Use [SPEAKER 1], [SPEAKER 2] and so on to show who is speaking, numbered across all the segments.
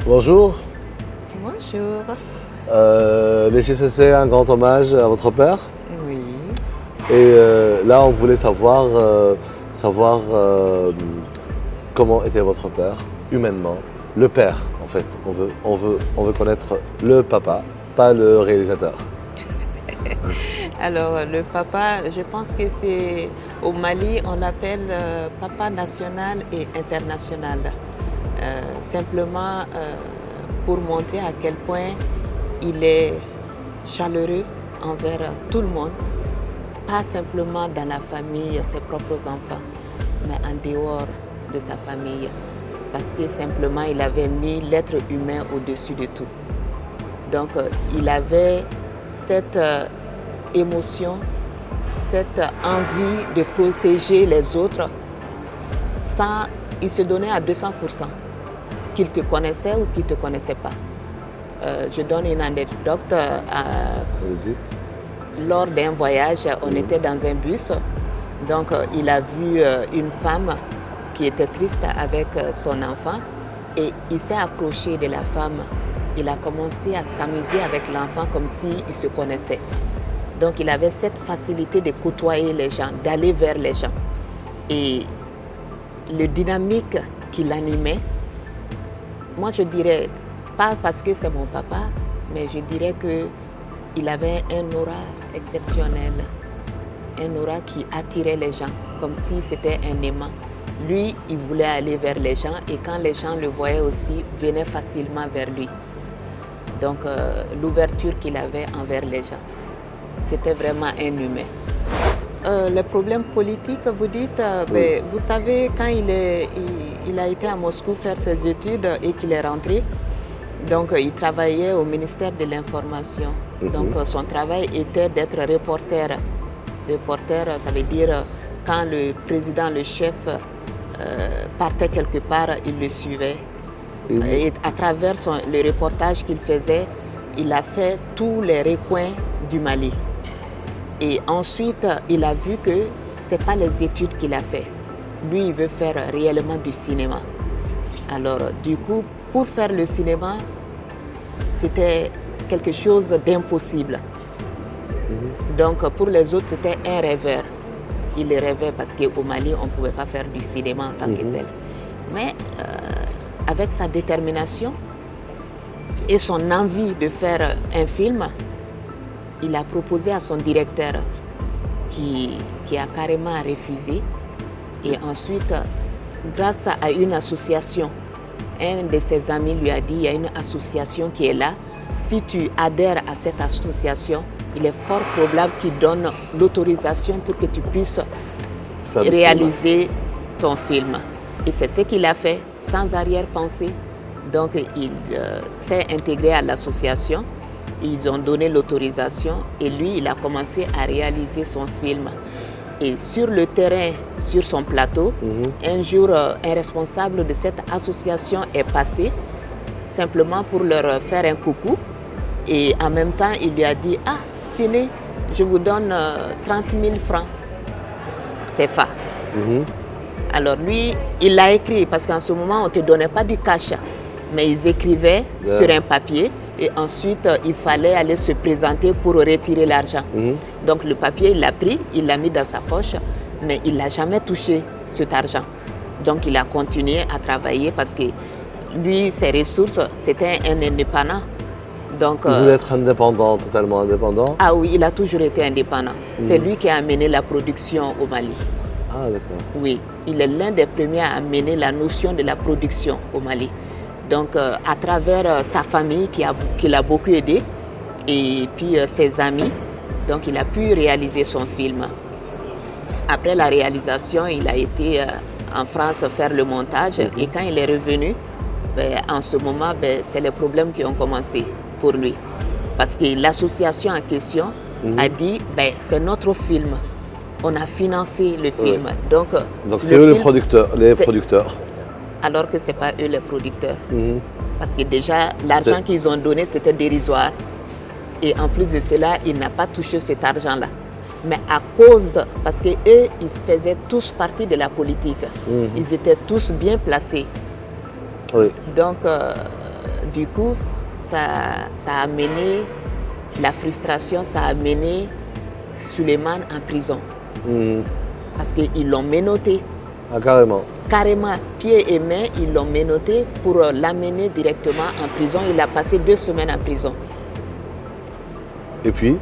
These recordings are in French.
[SPEAKER 1] Bonjour.
[SPEAKER 2] Bonjour.
[SPEAKER 1] Les JCC, un grand hommage à votre père.
[SPEAKER 2] Oui.
[SPEAKER 1] Et là, on voulait savoir comment était votre père, humainement. Le père, en fait. On veut connaître le papa, pas le réalisateur.
[SPEAKER 2] Alors, le papa, je pense que c'est au Mali, on l'appelle papa national et international. Simplement pour montrer à quel point il est chaleureux envers tout le monde, pas simplement dans la famille, ses propres enfants, mais en dehors de sa famille, parce que simplement il avait mis l'être humain au-dessus de tout. Donc il avait cette émotion, cette envie de protéger les autres sans, il se donnait à 200%, qu'il te connaissait ou qu'il ne te connaissait pas. Je donne une anecdote. Lors d'un voyage, on était dans un bus, donc il a vu une femme qui était triste avec son enfant et il s'est approché de la femme. Il a commencé à s'amuser avec l'enfant comme s'il se connaissait. Donc il avait cette facilité de côtoyer les gens, d'aller vers les gens. Et le dynamique qui l'animait, moi je dirais, pas parce que c'est mon papa, mais je dirais qu'il avait un aura exceptionnel, un aura qui attirait les gens, comme si c'était un aimant. Lui, il voulait aller vers les gens et quand les gens le voyaient aussi, venaient facilement vers lui. Donc l'ouverture qu'il avait envers les gens, c'était vraiment un humain. Les problèmes politiques, vous dites, oui. Vous savez, quand il a été à Moscou faire ses études et qu'il est rentré, donc il travaillait au ministère de l'Information. Donc son travail était d'être reporter. Reporter, ça veut dire quand le président, le chef partait quelque part, il le suivait. Et à travers le reportage qu'il faisait, il a fait tous les recoins du Mali. Et ensuite, il a vu que ce n'est pas les études qu'il a fait. Lui, il veut faire réellement du cinéma. Alors, du coup, pour faire le cinéma, c'était quelque chose d'impossible. Donc, pour les autres, c'était un rêveur. Il rêvait parce qu'au Mali, on ne pouvait pas faire du cinéma en tant que tel. Mais avec sa détermination et son envie de faire un film, il a proposé à son directeur qui a carrément refusé. Et ensuite, grâce à une association, un de ses amis lui a dit, il y a une association qui est là. Si tu adhères à cette association, il est fort probable qu'il donne l'autorisation pour que tu puisses réaliser ton film. Et c'est ce qu'il a fait, sans arrière-pensée. Donc, il s'est intégré à l'association. Ils ont donné l'autorisation et lui, il a commencé à réaliser son film. Et sur le terrain, sur son plateau, un jour, un responsable de cette association est passé simplement pour leur faire un coucou. Et en même temps, il lui a dit, ah, tenez, je vous donne 30 000 francs CFA. Alors lui, il l'a écrit parce qu'en ce moment, on ne te donnait pas du cash. Mais ils écrivaient sur un papier et ensuite, il fallait aller se présenter pour retirer l'argent. Donc le papier, il l'a pris, il l'a mis dans sa poche, mais il n'a jamais touché cet argent. Donc il a continué à travailler parce que lui, ses ressources, c'était un indépendant. Donc,
[SPEAKER 1] il voulait être indépendant, totalement indépendant?
[SPEAKER 2] Ah oui, il a toujours été indépendant. C'est lui qui a amené la production au Mali.
[SPEAKER 1] Ah d'accord.
[SPEAKER 2] Oui, il est l'un des premiers à amener la notion de la production au Mali. Donc, à travers sa famille qui l'a beaucoup aidé et puis ses amis, donc il a pu réaliser son film. Après la réalisation, il a été en France faire le montage et quand il est revenu, en ce moment, c'est les problèmes qui ont commencé pour lui. Parce que l'association en question a dit, c'est notre film. On a financé le film. Donc
[SPEAKER 1] c'est eux les producteurs.
[SPEAKER 2] Alors que ce n'est pas eux les producteurs. Parce que déjà, l'argent qu'ils ont donné, c'était dérisoire. Et en plus de cela, il n'a pas touché cet argent-là. Mais à cause, parce qu'eux, ils faisaient tous partie de la politique. Ils étaient tous bien placés. Donc, du coup, ça a amené la frustration, ça a amené Suleiman en prison. Parce qu'ils l'ont menotté.
[SPEAKER 1] Ah, carrément.
[SPEAKER 2] Carrément, pieds et mains, ils l'ont menotté pour l'amener directement en prison. Il a passé 2 semaines en prison.
[SPEAKER 1] Et puis?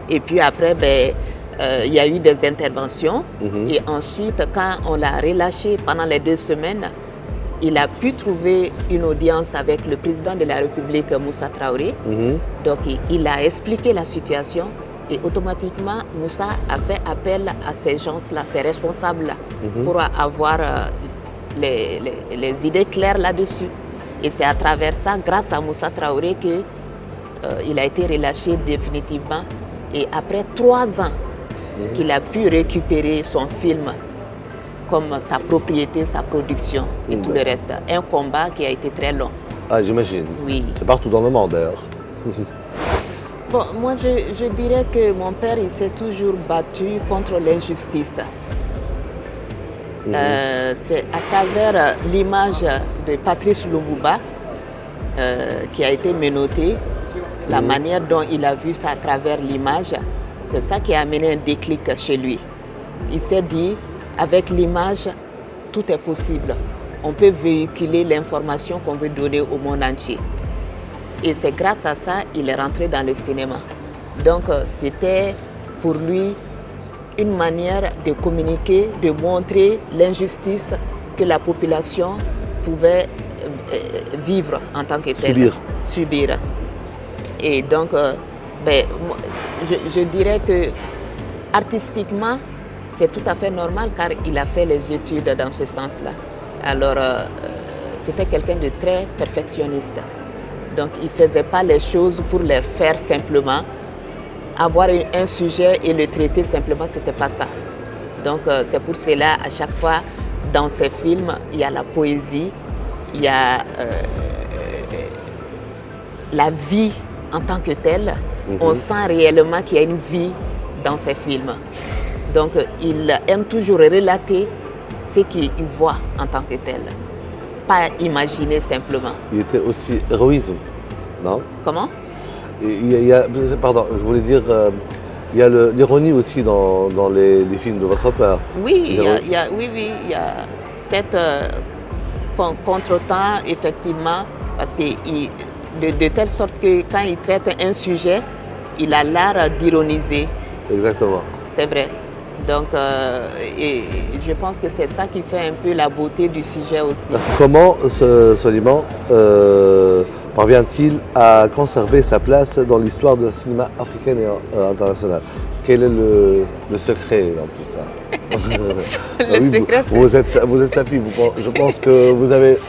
[SPEAKER 2] Et puis après, il y a eu des interventions. Et ensuite, quand on l'a relâché pendant les 2 semaines, il a pu trouver une audience avec le président de la République, Moussa Traoré. Donc, il a expliqué la situation. Et automatiquement, Moussa a fait appel à ces gens-là, ces responsables-là, pour avoir les idées claires là-dessus. Et c'est à travers ça, grâce à Moussa Traoré, qu'il a été relâché définitivement. Et après 3 ans qu'il a pu récupérer son film comme sa propriété, sa production et tout le reste. Un combat qui a été très long.
[SPEAKER 1] Ah, j'imagine.
[SPEAKER 2] Oui.
[SPEAKER 1] C'est partout dans le monde, d'ailleurs.
[SPEAKER 2] Bon, moi, je dirais que mon père, il s'est toujours battu contre l'injustice. C'est à travers l'image de Patrice Lumumba qui a été menotté, la manière dont il a vu ça à travers l'image, c'est ça qui a amené un déclic chez lui. Il s'est dit, avec l'image, tout est possible. On peut véhiculer l'information qu'on veut donner au monde entier. Et c'est grâce à ça qu'il est rentré dans le cinéma. Donc c'était pour lui une manière de communiquer, de montrer l'injustice que la population pouvait vivre en tant que telle. Subir. Et donc, je dirais que artistiquement, c'est tout à fait normal car il a fait les études dans ce sens-là. Alors, c'était quelqu'un de très perfectionniste. Donc, il ne faisait pas les choses pour les faire simplement. Avoir un sujet et le traiter simplement, ce n'était pas ça. Donc, c'est pour cela, à chaque fois, dans ses films, il y a la poésie, il y a la vie en tant que telle. On sent réellement qu'il y a une vie dans ses films. Donc, il aime toujours relater ce qu'il voit en tant que tel. Pas imaginer simplement.
[SPEAKER 1] Il était aussi héroïsme, non?
[SPEAKER 2] Comment?
[SPEAKER 1] Pardon, je voulais dire, il y a l'ironie aussi dans les films de votre père.
[SPEAKER 2] Oui, il y a cette contretemps, effectivement, parce que de telle sorte que quand il traite un sujet, il a l'art d'ironiser.
[SPEAKER 1] Exactement.
[SPEAKER 2] C'est vrai. Donc, et je pense que c'est ça qui fait un peu la beauté du sujet aussi.
[SPEAKER 1] Comment Soliman parvient-il à conserver sa place dans l'histoire du cinéma africain et international? Quel est le secret dans tout ça?
[SPEAKER 2] Secret,
[SPEAKER 1] vous êtes sa fille, je pense que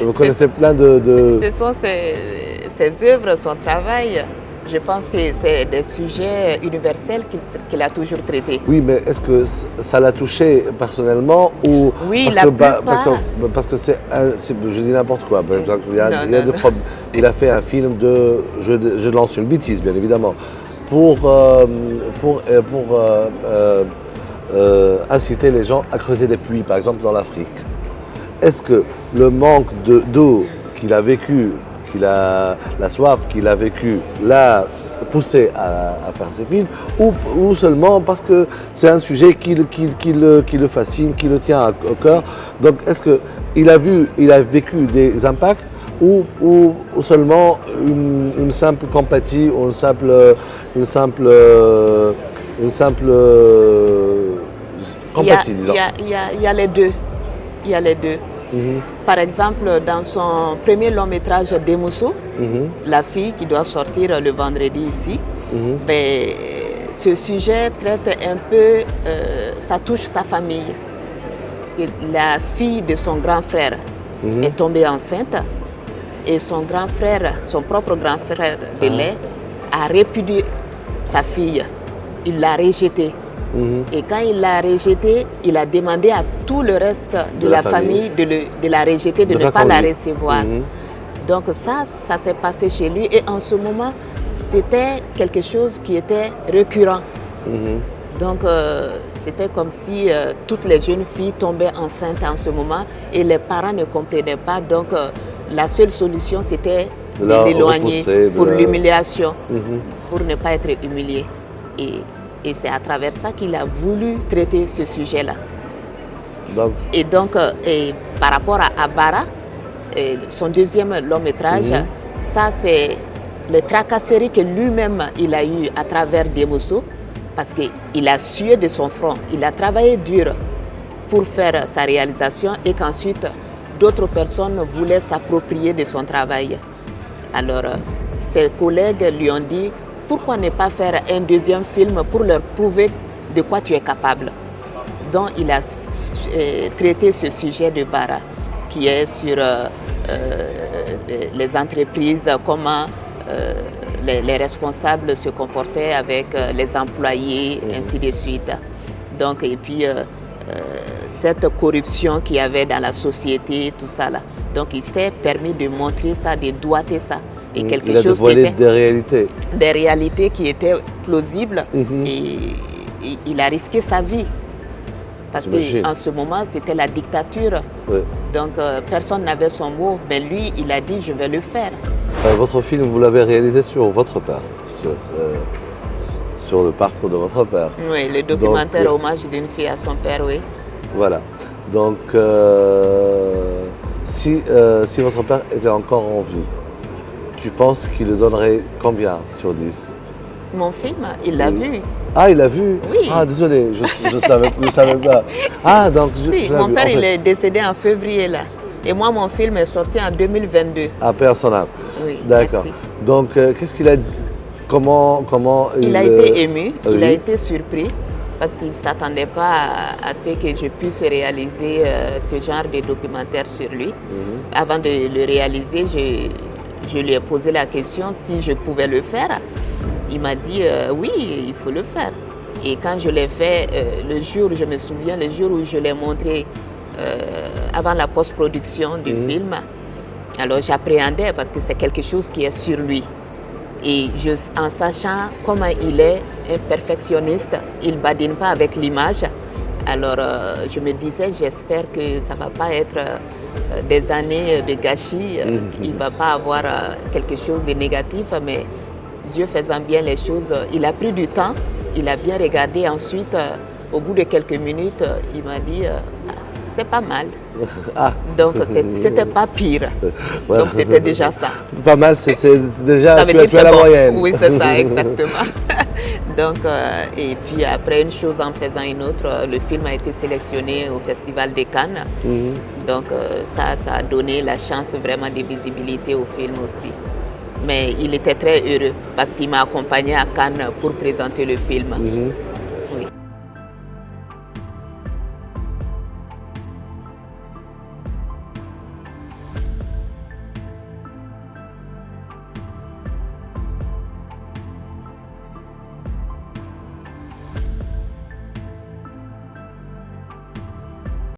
[SPEAKER 1] vous connaissez plein de...
[SPEAKER 2] Ce sont ses œuvres, son travail. Je pense que c'est des sujets universels qu'il a toujours traités.
[SPEAKER 1] Oui, mais est-ce que ça l'a touché personnellement ou
[SPEAKER 2] oui,
[SPEAKER 1] parce que je dis n'importe quoi. Il a fait un film de, je lance une bêtise bien évidemment, pour inciter les gens à creuser des puits, par exemple dans l'Afrique. Est-ce que le manque d'eau qu'il a vécu, la soif qu'il a vécue l'a poussé à faire ses films, ou seulement parce que c'est un sujet qui le fascine, qui le tient au cœur? Donc est-ce qu'il a vécu des impacts ou seulement une simple compatie ou une simple compatie, disons?
[SPEAKER 2] Il y a les deux. Il y a les deux. Par exemple, dans son premier long métrage Demousso, La fille qui doit sortir le vendredi ici, ce sujet traite un peu, ça touche sa famille. Parce que la fille de son grand frère est tombée enceinte et son grand frère, son propre grand frère de lait, a répudié sa fille. Il l'a rejetée. Et quand il l'a rejetée, il a demandé à tout le reste de la famille de la rejeter, de ne pas la recevoir. Donc ça s'est passé chez lui et en ce moment, c'était quelque chose qui était récurrent. Donc c'était comme si toutes les jeunes filles tombaient enceintes en ce moment et les parents ne comprenaient pas. Donc la seule solution, c'était
[SPEAKER 1] De la
[SPEAKER 2] l'éloigner
[SPEAKER 1] repousser, de
[SPEAKER 2] pour
[SPEAKER 1] la-
[SPEAKER 2] l'humiliation,
[SPEAKER 1] Mhm.
[SPEAKER 2] pour ne pas être humilié. Et c'est à travers ça qu'il a voulu traiter ce sujet-là.
[SPEAKER 1] Donc,
[SPEAKER 2] Et par rapport à Bara, son deuxième long métrage,
[SPEAKER 1] Mhm.
[SPEAKER 2] ça c'est les tracasseries que lui-même il a eu à travers Demosso, parce qu'il a sué de son front, il a travaillé dur pour faire sa réalisation et qu'ensuite d'autres personnes voulaient s'approprier de son travail. Alors ses collègues lui ont dit pourquoi ne pas faire un deuxième film pour leur prouver de quoi tu es capable. Donc il a traité ce sujet de Bara qui est sur les entreprises, comment les responsables se comportaient avec les employés, ainsi de suite. Donc, et puis cette corruption qu'il y avait dans la société, tout ça là. Donc il s'est permis de montrer ça, de doigter ça. Et quelque
[SPEAKER 1] il a
[SPEAKER 2] chose qui
[SPEAKER 1] dévoilé
[SPEAKER 2] était
[SPEAKER 1] des réalités.
[SPEAKER 2] des réalités qui étaient plausibles
[SPEAKER 1] Mhm.
[SPEAKER 2] et il a risqué sa vie. Parce
[SPEAKER 1] J'imagine.
[SPEAKER 2] qu'en ce moment, c'était la dictature.
[SPEAKER 1] Oui.
[SPEAKER 2] Donc personne n'avait son mot, mais lui, il a dit je vais le faire.
[SPEAKER 1] Votre film, vous l'avez réalisé sur votre père, sur le parcours de votre père.
[SPEAKER 2] Oui, le documentaire
[SPEAKER 1] Donc,
[SPEAKER 2] Hommage d'une fille à son père, oui.
[SPEAKER 1] Voilà. Donc, si votre père était encore en vie, tu penses qu'il le donnerait combien sur 10?
[SPEAKER 2] Mon film, il l'a vu.
[SPEAKER 1] Ah, il l'a vu?
[SPEAKER 2] Oui.
[SPEAKER 1] Ah, désolé, je savais pas. Ah, donc
[SPEAKER 2] Si,
[SPEAKER 1] je l'ai
[SPEAKER 2] mon
[SPEAKER 1] vu.
[SPEAKER 2] père,
[SPEAKER 1] En
[SPEAKER 2] il
[SPEAKER 1] fait,
[SPEAKER 2] est décédé en février là. Et moi, mon film est sorti en 2022.
[SPEAKER 1] à personnel.
[SPEAKER 2] Oui,
[SPEAKER 1] D'accord.
[SPEAKER 2] merci.
[SPEAKER 1] Donc, qu'est-ce qu'il a dit? Comment
[SPEAKER 2] Il a été ému, il
[SPEAKER 1] oui.
[SPEAKER 2] a été surpris parce qu'il ne s'attendait pas à ce que je puisse réaliser ce genre de documentaire sur lui.
[SPEAKER 1] Mhm.
[SPEAKER 2] Avant de le réaliser, je lui ai posé la question si je pouvais le faire. Il m'a dit oui, il faut le faire. Et quand je l'ai fait, le jour, je me souviens, le jour où je l'ai montré avant la post-production du film, alors j'appréhendais parce que c'est quelque chose qui est sur lui. Et en sachant comment il est un perfectionniste, il ne badine pas avec l'image. Alors je me disais, j'espère que ça ne va pas être des années de gâchis, il ne va pas avoir quelque chose de négatif, mais Dieu faisant bien les choses, il a pris du temps, il a bien regardé. Ensuite, au bout de quelques minutes, il m'a dit, c'est pas mal.
[SPEAKER 1] Ah.
[SPEAKER 2] Donc c'était pas pire.
[SPEAKER 1] Voilà.
[SPEAKER 2] Donc c'était déjà ça.
[SPEAKER 1] Pas mal, c'est déjà,
[SPEAKER 2] Ça veut
[SPEAKER 1] tu
[SPEAKER 2] dire
[SPEAKER 1] as
[SPEAKER 2] que c'est
[SPEAKER 1] la
[SPEAKER 2] bon.
[SPEAKER 1] moyenne.
[SPEAKER 2] Oui, c'est ça, exactement. Donc, et puis après, une chose en faisant une autre, le film a été sélectionné au Festival de Cannes.
[SPEAKER 1] Mhm.
[SPEAKER 2] Donc ça a donné la chance vraiment de visibilité au film aussi. Mais il était très heureux parce qu'il m'a accompagné à Cannes pour présenter le film.
[SPEAKER 1] Mhm.